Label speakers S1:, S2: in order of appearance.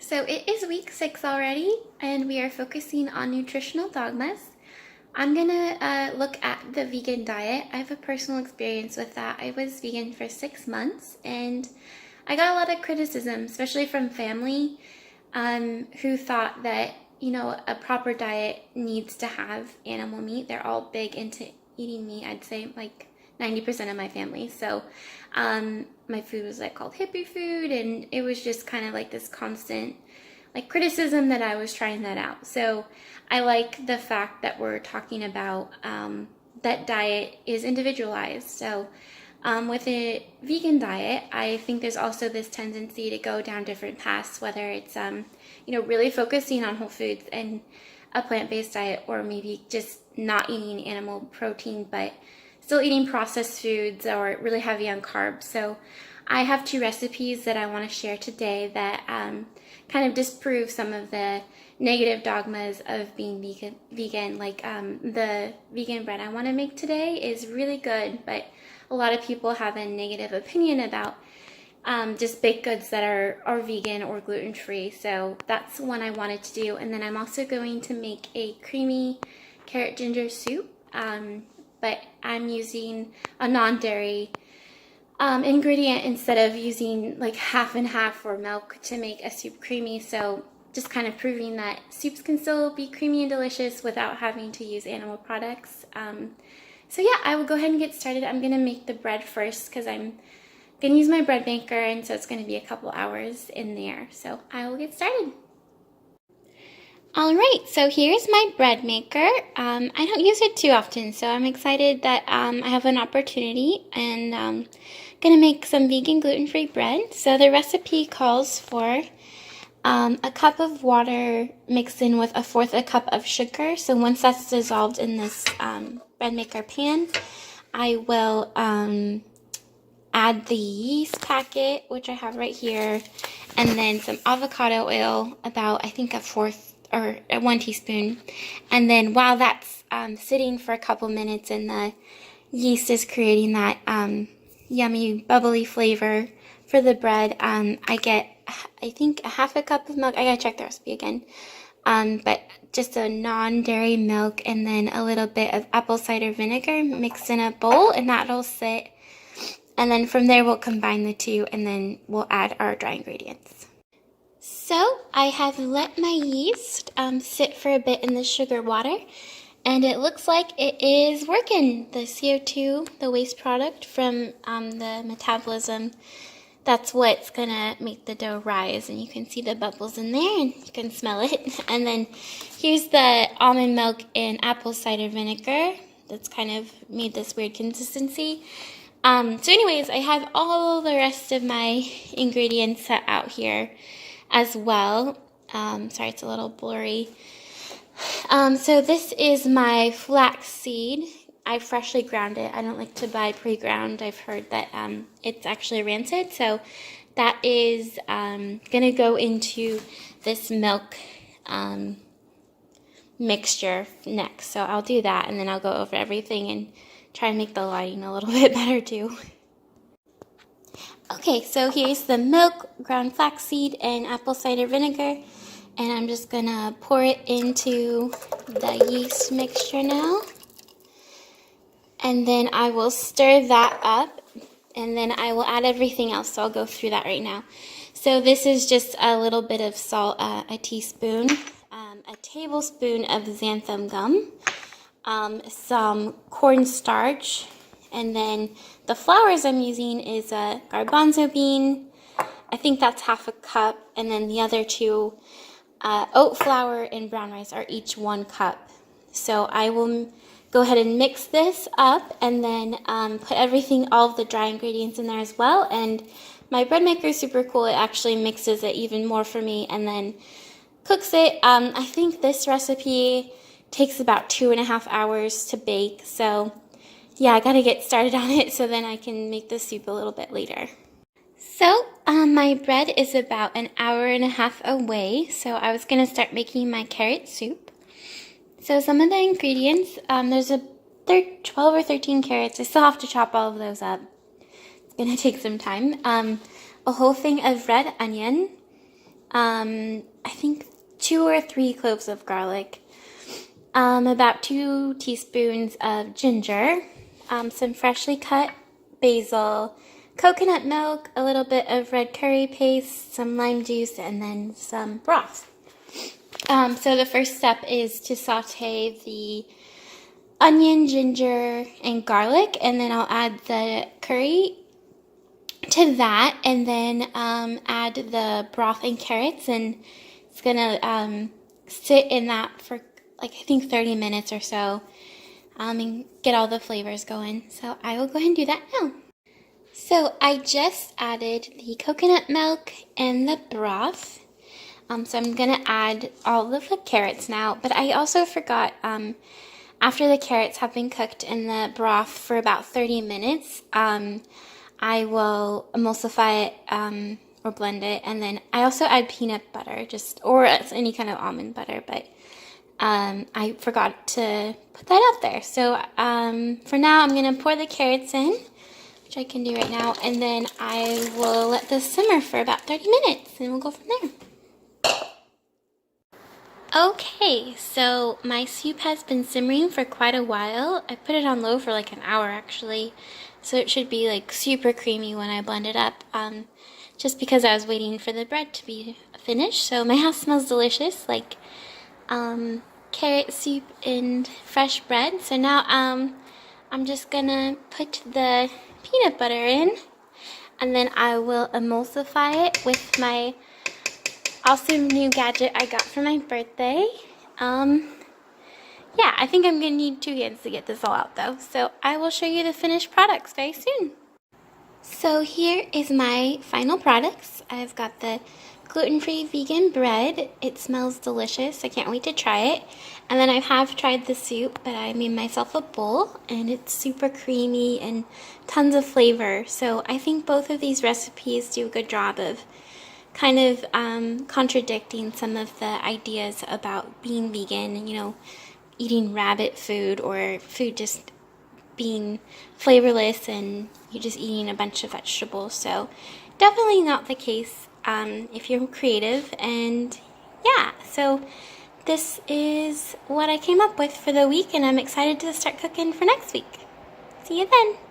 S1: So it is week 6 already, and we are focusing on nutritional dogmas. I'm gonna look at the vegan diet. I have a personal experience with that. I was vegan for 6 months, and I got a lot of criticism, especially from family, who thought that a proper diet needs to have animal meat. They're all big into eating meat. I'd say like 90% of my family. So my food was like called hippie food, and it was just kind of like this constant like criticism that I was trying that out. So I like the fact that we're talking about that diet is individualized. So with a vegan diet, I think there's also this tendency to go down different paths, whether it's really focusing on whole foods and a plant-based diet, or maybe just not eating animal protein but still eating processed foods or really heavy on carbs. So I have 2 recipes that I want to share today that kind of disprove some of the negative dogmas of being vegan. Like the vegan bread I want to make today is really good, but a lot of people have a negative opinion about just baked goods that are vegan or gluten-free. So that's the one I wanted to do. And then I'm also going to make a creamy carrot ginger soup, but I'm using a non-dairy ingredient instead of using like half and half for milk to make a soup creamy. So just kind of proving that soups can still be creamy and delicious without having to use animal products. So yeah, I will go ahead and get started. I'm going to make the bread first because I'm going to use my bread maker, and so it's going to be a couple hours in there. So I will get started. All right, so here's my bread maker. I don't use it too often, so I'm excited that I have an opportunity, and I'm going to make some vegan gluten-free bread. So the recipe calls for a cup of water mixed in with 1/4 cup of sugar. So once that's dissolved in this bread maker pan, I will add the yeast packet, which I have right here, and then some avocado oil, about I think 1 teaspoon. And then while that's sitting for a couple minutes and the yeast is creating that yummy bubbly flavor for the bread, I get I think 1/2 cup of milk. I gotta check the recipe again. But just a non-dairy milk, and then a little bit of apple cider vinegar mixed in a bowl, and that'll sit. And then from there we'll combine the two, and then we'll add our dry ingredients. So I have let my yeast sit for a bit in the sugar water, and it looks like it is working. The CO2, the waste product from the metabolism, that's what's gonna make the dough rise, and you can see the bubbles in there and you can smell it. And then here's the almond milk and apple cider vinegar that's kind of made this weird consistency. So anyways, I have all the rest of my ingredients set out here as well. Sorry, it's a little blurry. So this is my flax seed. I freshly ground it. I don't like to buy pre-ground. I've heard that it's actually rancid. So that is gonna go into this milk mixture next. So I'll do that, and then I'll go over everything and try and make the lighting a little bit better too. Okay, so here's the milk, ground flaxseed, and apple cider vinegar, and I'm just gonna pour it into the yeast mixture now. And then I will stir that up, and then I will add everything else, so I'll go through that right now. So this is just a little bit of salt, a teaspoon, a tablespoon of xanthan gum, some cornstarch, and then the flours I'm using is a garbanzo bean. I think that's 1/2 cup, and then the other 2, oat flour and brown rice, are each 1 cup. So I will go ahead and mix this up, and then put everything, all of the dry ingredients in there as well. And my bread maker is super cool. It actually mixes it even more for me and then cooks it. I think this recipe takes about 2.5 hours to bake. So yeah, I gotta get started on it so then I can make the soup a little bit later. So my bread is about 1.5 hours away. So I was gonna start making my carrot soup. So some of the ingredients, there's 12 or 13 carrots. I still have to chop all of those up. It's gonna take some time. A whole thing of red onion, I think 2 or 3 cloves of garlic, about 2 teaspoons of ginger, some freshly cut basil, coconut milk, a little bit of red curry paste, some lime juice, and then some broth. So the first step is to saute the onion, ginger, and garlic, and then I'll add the curry to that, and then add the broth and carrots, and it's gonna sit in that for like I think 30 minutes or so, and get all the flavors going. So I will go ahead and do that now. So I just added the coconut milk and the broth. So I'm gonna add all of the carrots now, but I also forgot, after the carrots have been cooked in the broth for about 30 minutes, I will emulsify it, or blend it, and then I also add peanut butter, or any kind of almond butter, but I forgot to put that out there. So for now, I'm gonna pour the carrots in, which I can do right now, and then I will let this simmer for about 30 minutes, and we'll go from there. Okay, so my soup has been simmering for quite a while. I put it on low for like an hour actually, so it should be like super creamy when I blend it up, just because I was waiting for the bread to be finished. So my house smells delicious, like carrot soup and fresh bread. So now I'm just gonna put the peanut butter in, and then I will emulsify it with my awesome new gadget I got for my birthday. Yeah, I think I'm gonna need 2 hands to get this all out though. So I will show you the finished products very soon. So here is my final products. I've got the gluten-free vegan bread. It smells delicious. I can't wait to try it. And then I have tried the soup, but I made myself a bowl, and it's super creamy and tons of flavor. So I think both of these recipes do a good job of kind of contradicting some of the ideas about being vegan, eating rabbit food, or food just being flavorless and you're just eating a bunch of vegetables. So definitely not the case if you're creative. And yeah, so this is what I came up with for the week, and I'm excited to start cooking for next week. See you then.